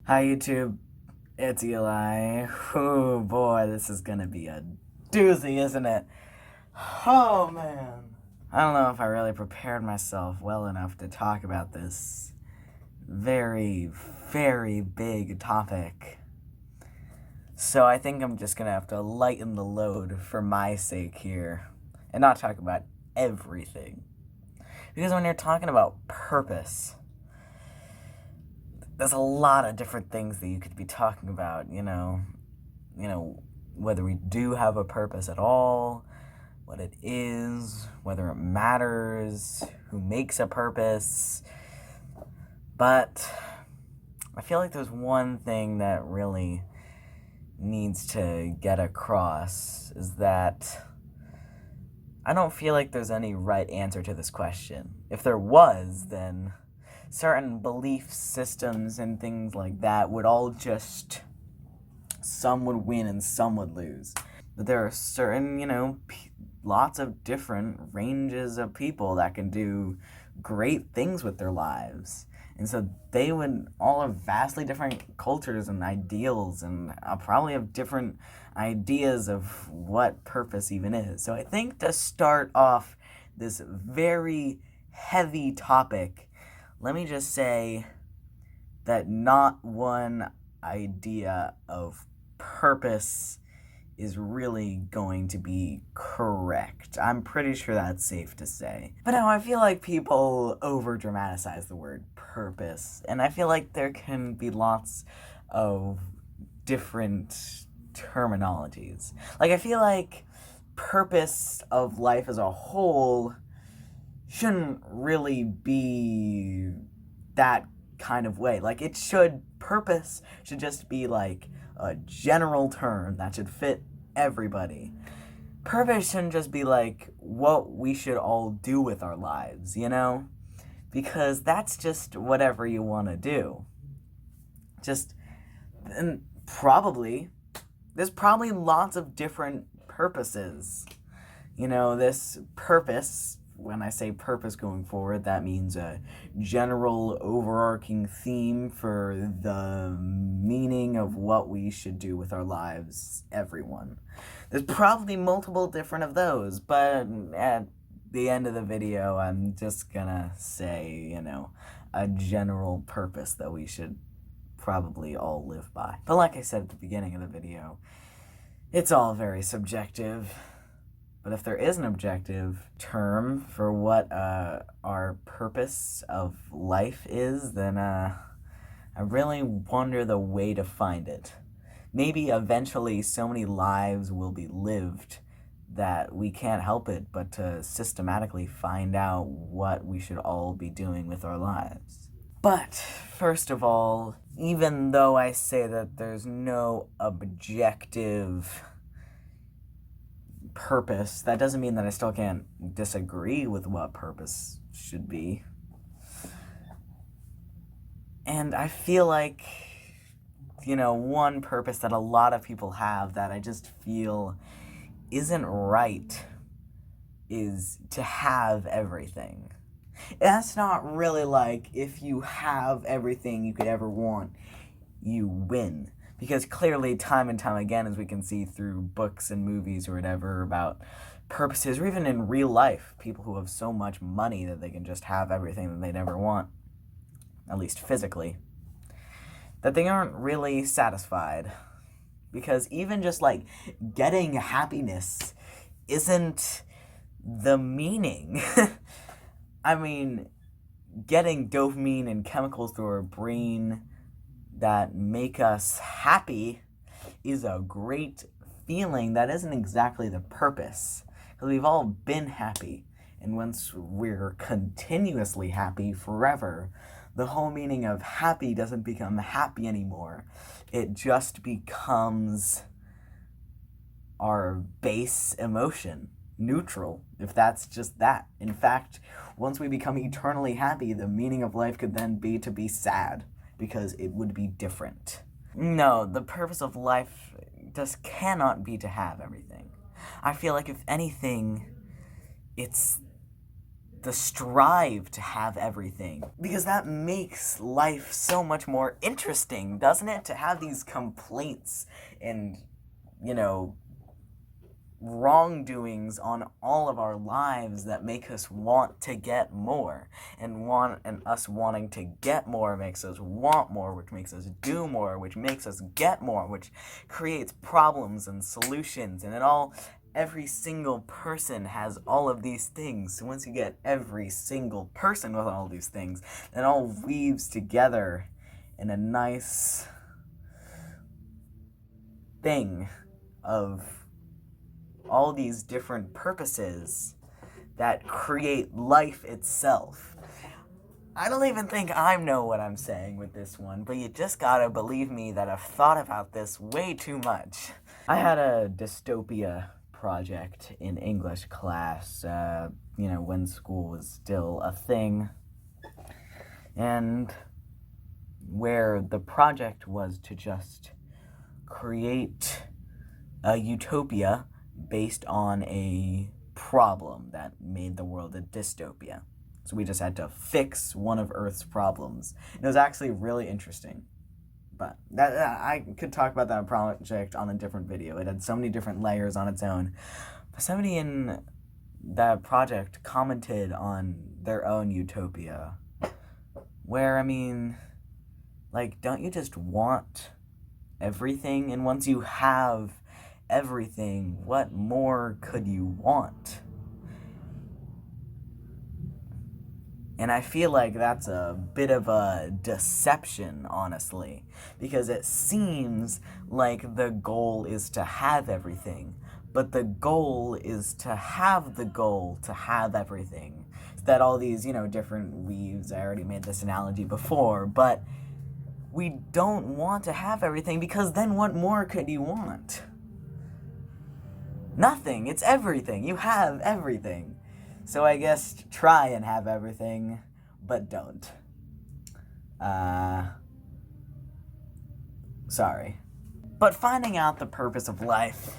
Hi YouTube, it's Eli. Oh boy, this is gonna be a doozy, isn't it? Oh man. I don't know if I really prepared myself well enough to talk about this very, very big topic. So I think I'm just gonna have to lighten the load for my sake here and not talk about everything. Because when you're talking about purpose, there's a lot of different things that you could be talking about, whether we do have a purpose at all, what it is, whether it matters, who makes a purpose. But I feel like there's one thing that really needs to get across is that I don't feel like there's any right answer to this question. If there was, then certain belief systems and things like that would all just, some would win and some would lose. But there are certain, lots of different ranges of people that can do great things with their lives. And so they would all have vastly different cultures and ideals and probably have different ideas of what purpose even is. So I think to start off this very heavy topic, let me just say that not one idea of purpose is really going to be correct. I'm pretty sure that's safe to say. But now I feel like people over-dramatize the word purpose, and I feel like there can be lots of different terminologies. Like, I feel like purpose of life as a whole shouldn't really be that kind of way. Like, purpose should just be like a general term that should fit everybody. Purpose shouldn't just be like what we should all do with our lives, Because that's just whatever you want to do. And there's probably lots of different purposes. This purpose, when I say purpose going forward, that means a general overarching theme for the meaning of what we should do with our lives, everyone. There's probably multiple different of those, but at the end of the video, I'm just gonna say, a general purpose that we should probably all live by. But like I said at the beginning of the video, it's all very subjective. But if there is an objective term for what our purpose of life is, then I really wonder the way to find it. Maybe eventually so many lives will be lived that we can't help it but to systematically find out what we should all be doing with our lives. But first of all, even though I say that there's no objective purpose, that doesn't mean that I still can't disagree with what purpose should be. And I feel like, one purpose that a lot of people have that I just feel isn't right is to have everything. That's not really like if you have everything you could ever want, you win. Because clearly, time and time again, as we can see through books and movies or whatever about purposes, or even in real life, people who have so much money that they can just have everything that they'd ever want, at least physically, that they aren't really satisfied. Because even just like getting happiness isn't the meaning. I mean, getting dopamine and chemicals through our brain that make us happy is a great feeling. That isn't exactly the purpose, because we've all been happy, and once we're continuously happy forever, the whole meaning of happy doesn't become happy anymore. It just becomes our base emotion, neutral, if that's just that. In fact, once we become eternally happy, the meaning of life could then be to be sad, because it would be different. No, the purpose of life just cannot be to have everything. I feel like if anything, it's the strive to have everything. Because that makes life so much more interesting, doesn't it? To have these complaints and, wrongdoings on all of our lives that make us want to get more, and us wanting to get more makes us want more, which makes us do more, which makes us get more, which creates problems and solutions, and every single person has all of these things. So once you get every single person with all these things, it all weaves together in a nice thing of all these different purposes that create life itself. I don't even think I know what I'm saying with this one, but you just gotta believe me that I've thought about this way too much. I had a dystopia project in English class, when school was still a thing, and where the project was to just create a utopia based on a problem that made the world a dystopia. So we just had to fix one of Earth's problems. It was actually really interesting. But I could talk about that project on a different video. It had so many different layers on its own. But somebody in that project commented on their own utopia. Where, don't you just want everything? And once you have everything, what more could you want? And I feel like that's a bit of a deception, honestly, because it seems like the goal is to have everything, but the goal is to have the goal to have everything. That all these, different weaves, I already made this analogy before, but we don't want to have everything, because then what more could you want? Nothing. It's everything. You have everything. So I guess try and have everything, but don't. Sorry. But finding out the purpose of life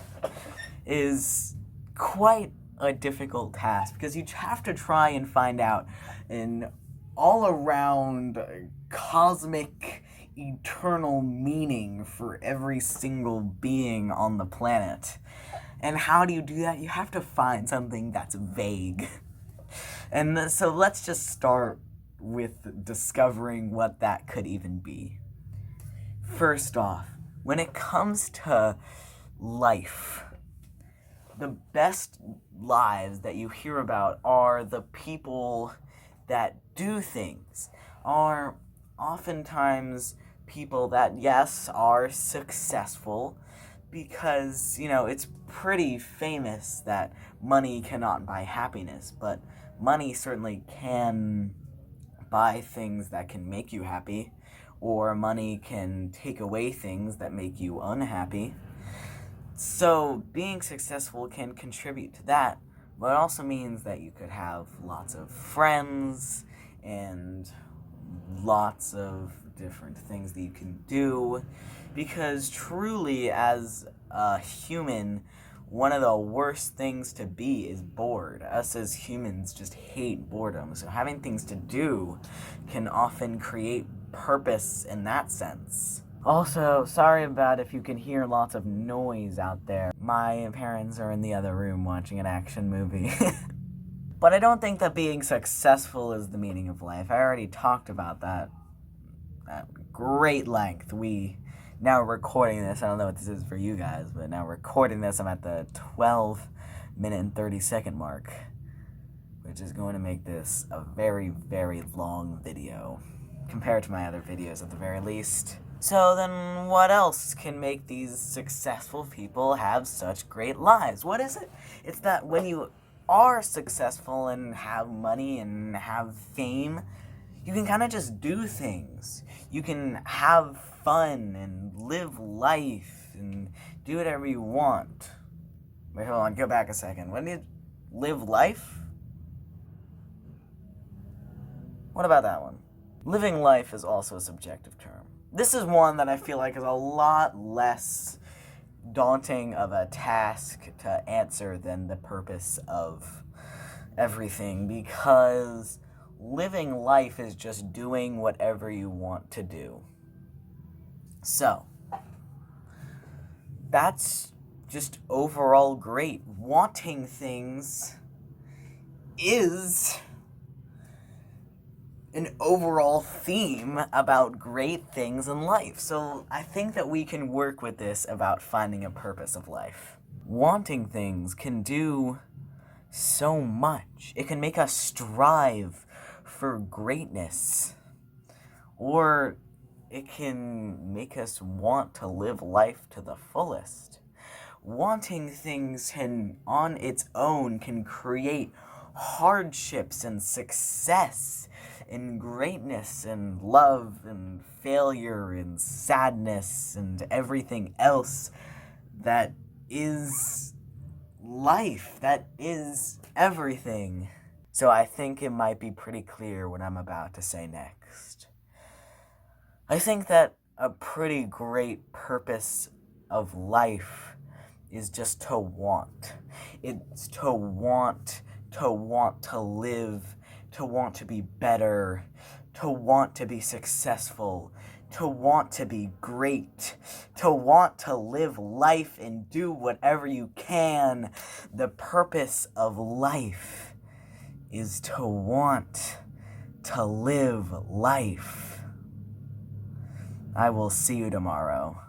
is quite a difficult task, because you have to try and find out an all-around cosmic eternal meaning for every single being on the planet. And how do you do that? You have to find something that's vague. And so let's just start with discovering what that could even be. First off, when it comes to life, the best lives that you hear about are the people that do things, are oftentimes people that, yes, are successful, because, it's pretty famous that money cannot buy happiness, but money certainly can buy things that can make you happy, or money can take away things that make you unhappy. So being successful can contribute to that, but it also means that you could have lots of friends and lots of different things that you can do, because truly, as a human, one of the worst things to be is bored. Us as humans just hate boredom, so having things to do can often create purpose in that sense. Also, sorry about if you can hear lots of noise out there. My parents are in the other room watching an action movie. But I don't think that being successful is the meaning of life. I already talked about that at great length. We now recording this, I don't know what this is for you guys, but now recording this, I'm at the 12-minute and 30-second mark, which is going to make this a very, very long video, compared to my other videos at the very least. So then what else can make these successful people have such great lives? What is it? It's that when you are successful and have money and have fame, you can kind of just do things. You can have fun and live life and do whatever you want. Wait, hold on, go back a second. When you live life? What about that one? Living life is also a subjective term. This is one that I feel like is a lot less daunting of a task to answer than the purpose of everything, because living life is just doing whatever you want to do. So, that's just overall great. Wanting things is an overall theme about great things in life. So I think that we can work with this about finding a purpose of life. Wanting things can do so much. It can make us strive for greatness, or it can make us want to live life to the fullest. Wanting things on its own can create hardships and success and greatness and love and failure and sadness and everything else that is life, that is everything. So I think it might be pretty clear what I'm about to say next. I think that a pretty great purpose of life is just to want. It's to want to live, to want to be better, to want to be successful, to want to be great, to want to live life and do whatever you can. The purpose of life is to want to live life. I will see you tomorrow.